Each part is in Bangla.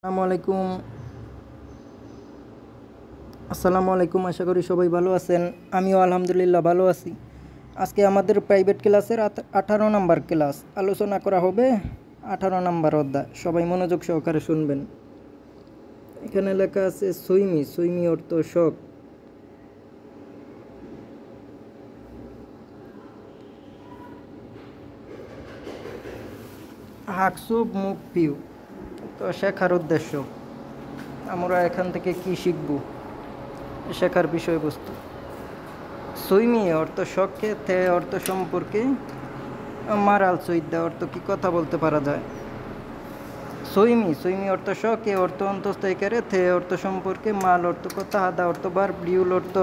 আসসালামু আলাইকুম আশা করি সবাই ভালো আছেন। আমিও আলহামদুলিল্লাহ ভালো আছি। আজকে আমাদের প্রাইভেট ক্লাসের 18 নম্বর ক্লাস আলোচনা করা হবে। 18 নম্বর অধ্যায়, সবাই মনোযোগ সহকারে শুনবেন। এখানে লেখা আছে সুইমি। সুইমি অর্থ শখ। হাকসুব মুখ পিউ, তো শেখার উদ্দেশ্য আমরা এখান থেকে কি শিখব, শেখার বিষয়বস্তু। সুইমি অর্থ শখকে, থে অর্থ সম্পর্কে, মারাল সুইদ্যা অর্থ কি কথা বলতে পারা যায়। সুইমি অর্থ শখ, এ অর্থ অন্তস্থায়ীকারে, থে অর্থ সম্পর্কে, মাল অর্থ কথা, হাদা অর্থ বার, ডিউল অর্থ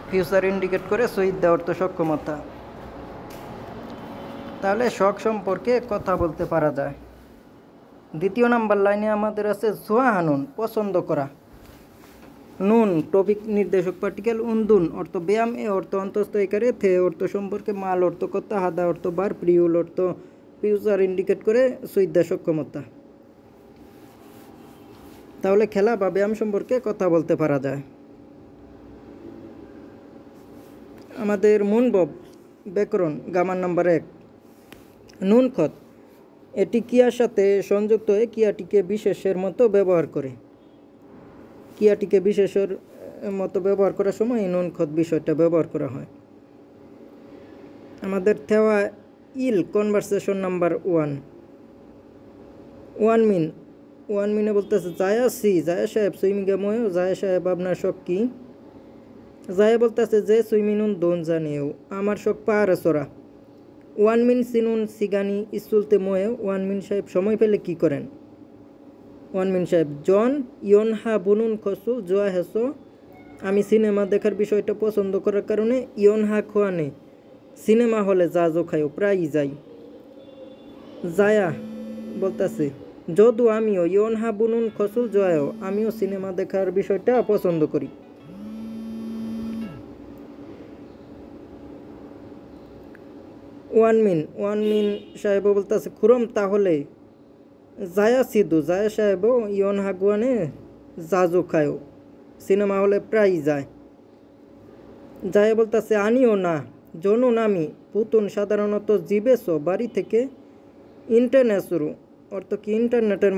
ফিউচার ইন্ডিকেট করে, সুইদ্যা অর্থ সক্ষমতা। তাহলে শখ সম্পর্কে কথা বলতে পারা যায়। দ্বিতীয় নাম্বার লাইনে আমাদের আছে জোয়া হানুন, পছন্দ করা। নুন টপিক নির্দেশক পার্টিকেল, উন্দুন অর্থ ব্যায়াম, এ অর্থ অন্তস্থায়ীকারে, থে অর্থ সম্পর্কে, মাল অর্থ কথা, হাদা অর্থ বার, প্রিউল অর্থ ফিউচার ইন্ডিকেট করে, সুইদ্যা সক্ষমতা। তাহলে খেলা বা ব্যায়াম সম্পর্কে কথা বলতে পারা যায়। আমাদের মুনবব ব্যাকরণ গ্রামার নাম্বার 1। নুন খত, এটি ক্রিয়ার সাথে সংযুক্ত হয়ে ক্রিয়াটিকে বিশেষের মতো ব্যবহার করে। ক্রিয়াটিকে বিশেষের মতো ব্যবহার করার সময় এই নুন খত বিষয়টা ব্যবহার করা হয়। আমাদের থেওয়া ইল কনভারসেশন নাম্বার 1। ওয়ান মিনে বলতেছে জায়া সি, জায়া সাহেব সুইমিং গেময়, জায়া সাহেব আপনার শখ কি? জায়া বলতেছে যে সুইমিনুন দোন জানিও, আমার শখ পাহাড়ে চড়া। ওয়ান মিন সিনুন সিগানি স্কুলতে ময়ে, ওয়ান মিন সাহেব সময় পেলে কি করেন? ওয়ান মিন সাহেব জন ইয়ন হা বুনুন খসু জোয়া হেসো, আমি সিনেমা দেখার বিষয়টা পছন্দ করার কারণে ইয়ন হা খোয়ানে সিনেমা হলে যা জো খাইও, প্রায়ই যাই। জায়া বলতেছে যদু আমিও ইয়ন হা বুনুন খসু জয়াও, আমিও সিনেমা দেখার বিষয়টা পছন্দ করি। ওয়ান মিন সাহেব বলতেছে খুরম তাহলে জায়া সিধু, জায়া সাহেব ইয়ন হাগুয়ানে জাজো খায়ও, সিনেমা হলে প্রায়ই যায়। জায়া বলতেছে আনিও না, জনুন আমি, পুতুন সাধারণত জিবেস বাড়ি থেকে, ইন্টারনেট শুরু অর্থ কি ইন্টারনেটের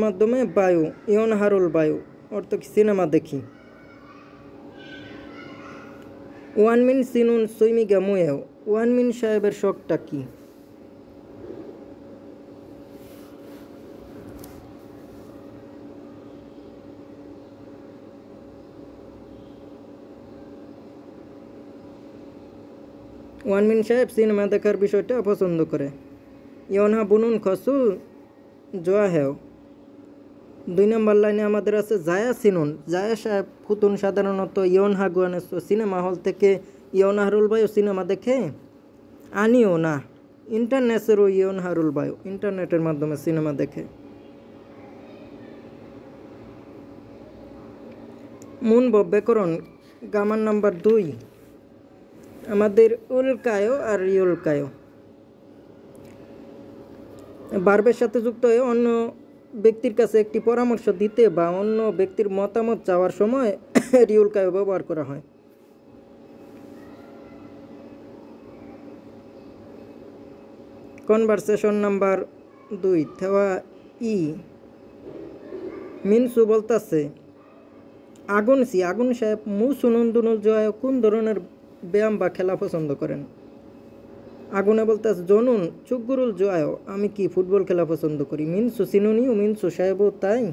মাধ্যমে, বায়ু, ইয়ন হারুল বায়ু অর্থ কি সিনেমা দেখি। ওয়ান মিন সিনুন সুইমিগা মুয়েও, ওয়ান মিন সাহেবের শখটা কি? ওয়ান মিন সাহেব সিনেমা দেখার বিষয়টা পছন্দ করে। ইয়নহা বুনুন খসু জোয়া হেও। 2 নম্বর লাইনে আমাদের আছে জায়া সিনুন, জায়া সাহেব ফুতুন সাধারণত ইয়নহা গুয়ানে সিনেমা হল থেকে ইয়ন হারুল বায়ু সিনেমা দেখে। আনিও না, ইন্টারনেটেরও ইয়ন হারুল বায়ু ইন্টারনেটের মাধ্যমে সিনেমা দেখে। মুনবব ব্যাকরণ গ্রামার নাম্বার 2। আমাদের উল্কায় আর ইউলকায়, বার্বের সাথে যুক্ত হয়ে অন্য ব্যক্তির কাছে একটি পরামর্শ দিতে বা অন্য ব্যক্তির মতামত চাওয়ার সময় রিউলকায় ব্যবহার করা হয়। কনভারসেশন নাম্বার 2 থেওয়া ই। মিনসু বলতেছে আগুন সাহেব মু সুনন্দুনুল জয় কোন ধরনের ব্যায়াম বা খেলা পছন্দ করেন? আগুনে বলতেছে জনুন চুকগুরুল জয়, আমি কি ফুটবল খেলা পছন্দ করি। মিনসু সিনুনিও, মিনসু সাহেবও তাই।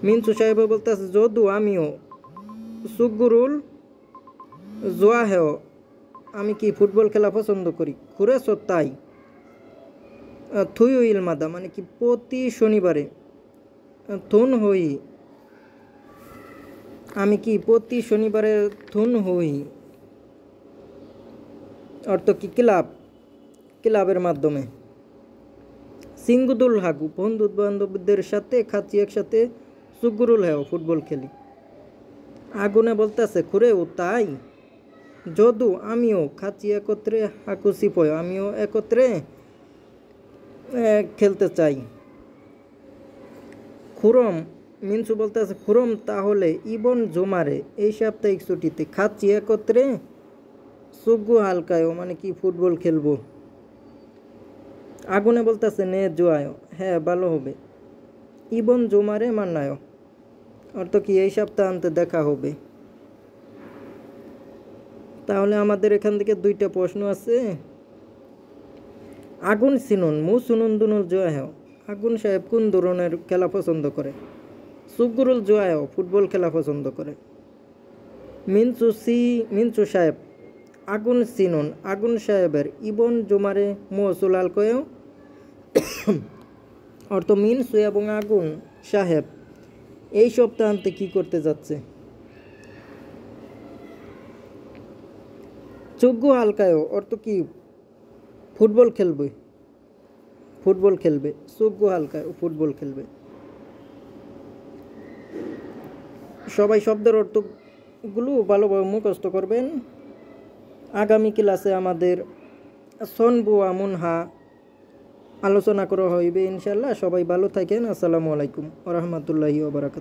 মিনসু সাহেব বলতেছে যদু আমিও, চুকগুরুল জোয়া হেও, আমি কি ফুটবল খেলা পছন্দ করি। খুরেছো তাই। থুই ইল মাদা মানে কি প্রতি শনিবারে। থুন হই, আমি কি প্রতি শনিবারে থুন হই অর্থ কি ক্লাবের মাধ্যমে। সিঙ্গুদুল হাগু বন্ধু বান্ধবদের সাথে খাচ্ছি একসাথে, সুগুরুল হেও ফুটবল খেলি। আগুনে বলতেছে খুরে ও তাই। যদু আমিও খাচ্ছি একত্রে হাকুসি পয় আমিও একত্রে খেলতে চাই। খুরম মিনসু বলতে আছে খুরম তাহলে ইবন জোমারে এই সাপ্তাহিক ছুটিতে খাচ্ছি একত্রে সুগু হালকায়ও মানে কি ফুটবল খেলবো। আগুনে বলতেছে নে জোয়ায় হ্যাঁ ভালো হবে। ইবন জোমারে মান্নায় অর্থ কি এই সপ্তাহান্তে দেখা হবে। তাহলে আমাদের এখান থেকে দুইটা প্রশ্ন আছে। আগুন সিনুন মু সুনুন দুনুল জোয়ায় আগুন সাহেব কোন ধরনের খেলা পছন্দ করে। সুগুরুল জোয়ায় ফুটবল খেলা পছন্দ করে। মিনসু সাহেব আগুন সিনুন আগুন সাহেবের ইবন জোমারে মোসুলাল কয়েও অর্থ মিনসু এবং আগুন সাহেব এই সপ্তাহান্তে কি করতে যাচ্ছে। চুগ্গু হালকায়ও অর্থ কি ফুটবল খেলবে চুগ্গু হালকায় ফুটবল খেলবে। সবাই শব্দের অর্থগুলো ভালোভাবে মুখস্থ করবেন। আগামী ক্লাসে আমাদের সনবু আমুনহা আলোচনা করা হইবে ইনশাল্লাহ। সবাই ভালো থাকেন। আসসালামু আলাইকুম ওয়া রাহমাতুল্লাহি ওয়া বারাকাতুহু।